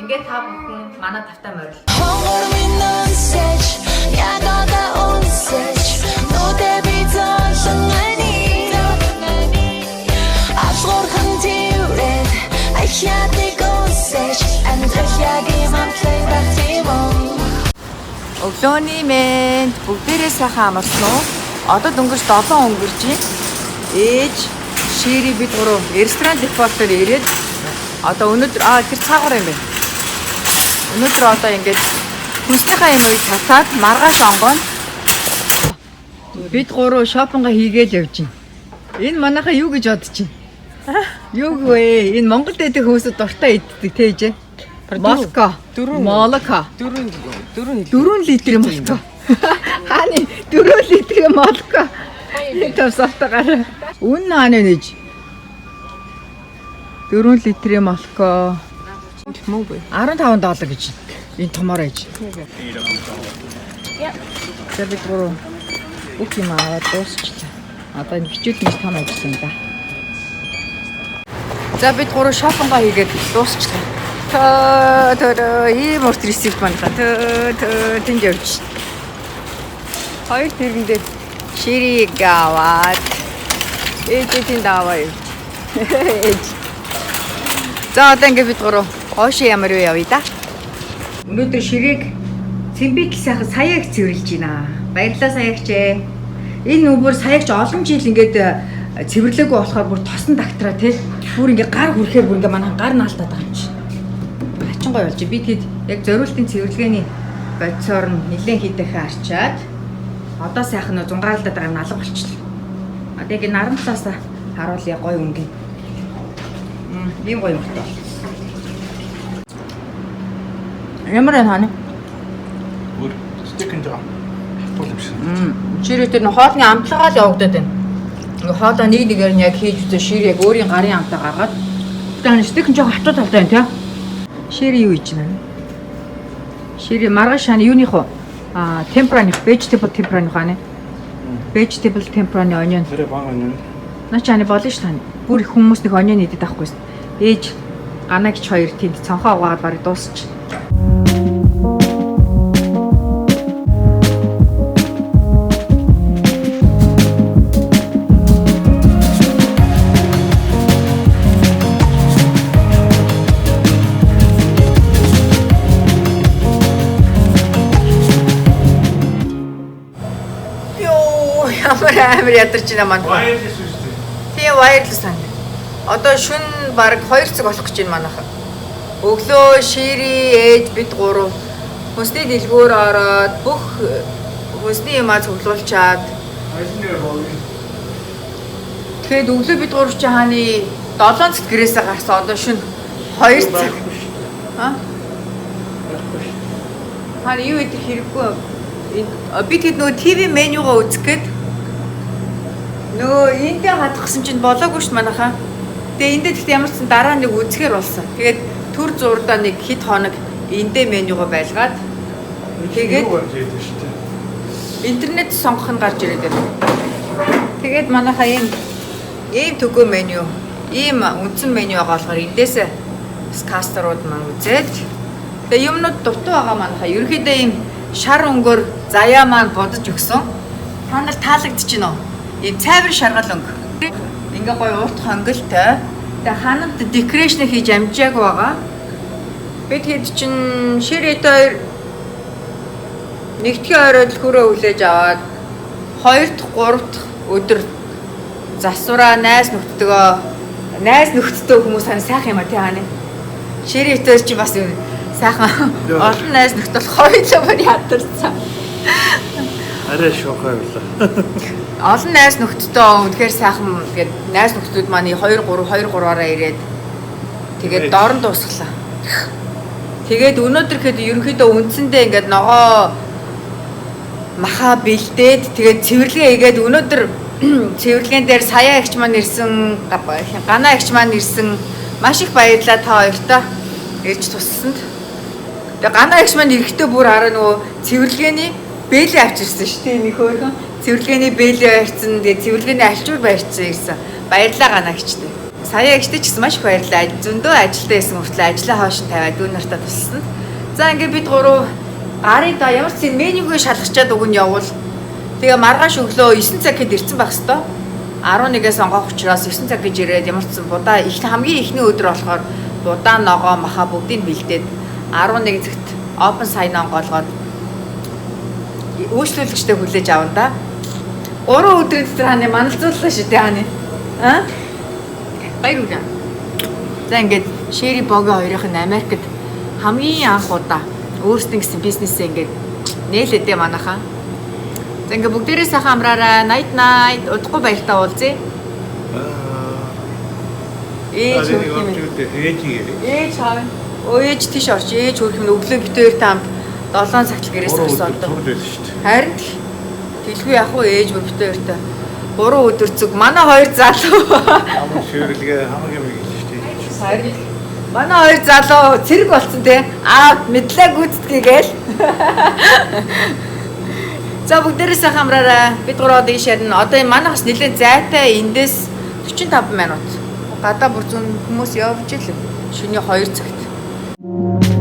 Ингээд та бүхэн манай тавтай морил. Өглөөний мэнд бүгдээрээ сайхан амарсан уу? Одоо дөнгөж 7 өнгөрч байна. Ээж, Шири бид гурав ресторан дефолтоор ирээд одоо өнөөдөр тэр цаагуур юм байна. Өнөөдөр одоо ингээд хүнснийхээ юм уу татаад маргааш онгоон бид гурав шопинга хийгээл явж байна. Энэ манайхаа юу гэж бодож байна? Юу гээ? Энэ Монголд идэх хүмүүсд дуртай иддэг тээж. Молко. 4 литрийн молко. Хааны 4 литрийн молко. Тасалтагаар. Үнэн хааны нэж. 4 литрийн молко. 15 гэж. Энэ томоор ээж. За бид гурав бүх юм аваад дуусчихлаа. Одоо энэ бичүүд нэг том ажилласан да. За бид гурав шопинга хийгээд дуусчихлаа. Ийм урт ресипт байна. Тэнд явж. Хоёр тэрэндээ Шириг аваад ээжийн даваа явж. За одоо ингээд бид гурав хоошоо ямар вэ явъя да. Өнөөдөр Шириг Цэмбик сайхан саяг цэвэрлж байна. Баярлалаа саягчээ. Энэ нүгээр саягч олон жил ингээд цэвэрлээгүй болохоор бүр тосон дагтраа тий. Бүр ингээд гар хүрэхээр бүр ингээд манай гар наалтаад байгаа юм чи. Ачингой болж би тэгэд яг зориултын цэвэрлэгээний бодисоор нь нэлээд хийдэхээ арчаад одоо сайхан нөө зунгаалдаад байгаа юм алга болчихлоо. Одоо яг наран талаас харуулъя гой өнгө. Ийм гой өнгөтэй. Ямар хаана? Бүр стейкэнд байгаа. Ширээ тэр хоолны амтлагаа л явагдаад байна. Ингээ хоолоо нэг нэгээр нь яг хийж үзээ Ширээ яг өөрийн гарын амтаа гаргаад. Тэгээ стейкэн жоо хатуу тавтай байна тий. Ширээ юу хийж байна? Ширээ маргааш хаана юуних вэ? Темпраних, vegetable темпраних хаана? Vegetable темпраны onion. Тэр баг onion. Начааны болно ш тань. Бүр их хүмүүс нэг onion идэт авахгүйсэн. Ээж ганагч хоёр тэнд цонхоо угаагаад барыг дуусч. Амар ядарч байна маань. Wireless үстэй. Тийм wireless байна. Одоо шүн баг 2 цаг болох гэж байна манайха. Өглөө Шири ээж бид гурав хүнсний дэлгүүр ороод бүх хүнсний юмаа цуглуулчаад. Тэгэхэд өглөө бид гурав чи хааны 7 цаг гэрээсээ гарсан одоо шүн 2 цаг. Хаана юу идэх хэрэггүй. Би тэгэд нөгөө ТV менюгаа үзэх гээд нөгөө эндээ хатгсан чинь болоогүй ш манайхаа. Тэгээ эндээ тэгт ямар ч дараа нэг үзэхэр болсон. Тэгээд төр зурдаа нэг хэд хоног эндээ менюгаа байлгаад тэгээд интернет сонгох нь гарч ирээд байна. Тэгээд манайхаа ийм төгөө меню, ийм үндсэн меню байгаа болохоор эндээсээ кастерууд маань үзээд тэгээ юмнууд дутуу байгаа манайхаа. Ерөнхийдөө ийм шар өнгөөр заяа маань бодож өгсөн. Та нар таалагдчихэв нөө? Ийм цайвар шаргал өнгө. Ингээ гоё урт хонголтой. Тэгээ ханамд декорэшн хийж амжааг байгаа. Би тэгэд чинь Ширээд хоёр нэгдгийн оройд хөрөө хүлээж аваад 2 дахь 3 дахь өдөр засвараа найз нөхдөдөө хүмүүс хань сайхан юм а тий хааны. Ширээд хоёр чи бас сайхан олон найз нөхд бол хоёулаа бүр ядарсан. Арай шокой байлаа. Олон найз нөхдөдөө үнэхээр сайхан тэгээд найз нөхдөд маань 2-3-аараа ирээд тэгээд дорн дуусглаа. Тэгээд өнөөдөр хэд ерөнхийдөө үндсэндээ ингээд ногоо маха бэлдээд тэгээд цэвэрлэгээ хийгээд өнөөдөр цэвэрлэгийн дээр сая агч маань ирсэн, ганаа агч маань ирсэн. Маш их баярлалаа та хоёртаа ирж туссанд. Тэгээд ганаа агч маань ирэхдээ бүр хараа нөгөө цэвэрлэгээний бэлээ авчирсан шүү дээ. Нэг хөөрхөн цэвэрлэгээний бэлээ авчирсан. Тэгээд цэвэрлэгээний альчуур барьцсан ирсэн. Баярлалаа ганаа агчтай. Сая эгчтэй ч гэсэн маш их баярлалаа. Зөндөө ажилтаа байсан мөртлөө ажлаа хойш нь тавиад дүү нартаа туссан. За ингээд бид гурав гарын да ямар ч зэн менюгээ шалгачаад уг нь явуул. Тэгээ маргааш өглөө 9 цаг хэд ирсэн байх хэвээр. 11-ээс онгоох учраас 9 цаг гэж ирээд ямар ч зэн будаа хамгийн ихний өдөр болохоор будаа ногоо маха бүгдийг бэлдээд 11 цагт open sign on голгоод үйлчлүүлэгчтэй хүлээж аван да. 3 өдрийн дотор ханы маналзууллаа шүү дээ ханы. Баярлалаа. За ингээд Шэри Богийн хоёрын нь Америкт хамгийн анх удаа өөрсдөө гэсэн бизнесээ ингээд нээлээдээ манайхаа. За ингээд бүгдээрээ сайхан амраарай. Night удахгүй баяртаа уулзъя. Ээж ээж хаа. Ээж тийш орч ээж хөрх нь өглөө битээр тамд 7 цагт гэрээс гарсан одоо. Харин тэлгүй яг уу ээж битээртэй 3 өдөр зүг манай хоёр залуу. Хамаг ширэлгээ хамаг юм гэж шүү дээ. Манай хоёр залуу цэрэг болсон те. Мэдлээ гүйцэтгэе гээл. За бүгдээрээ сайхан амраарай. Бид гурав одоо шарна. Одоо манайхас нэлээд зайтай эндээс 45 минут. Гадаа бүр зүүн хүмүүс явж ирлээ. Шөнийн 2 цагт.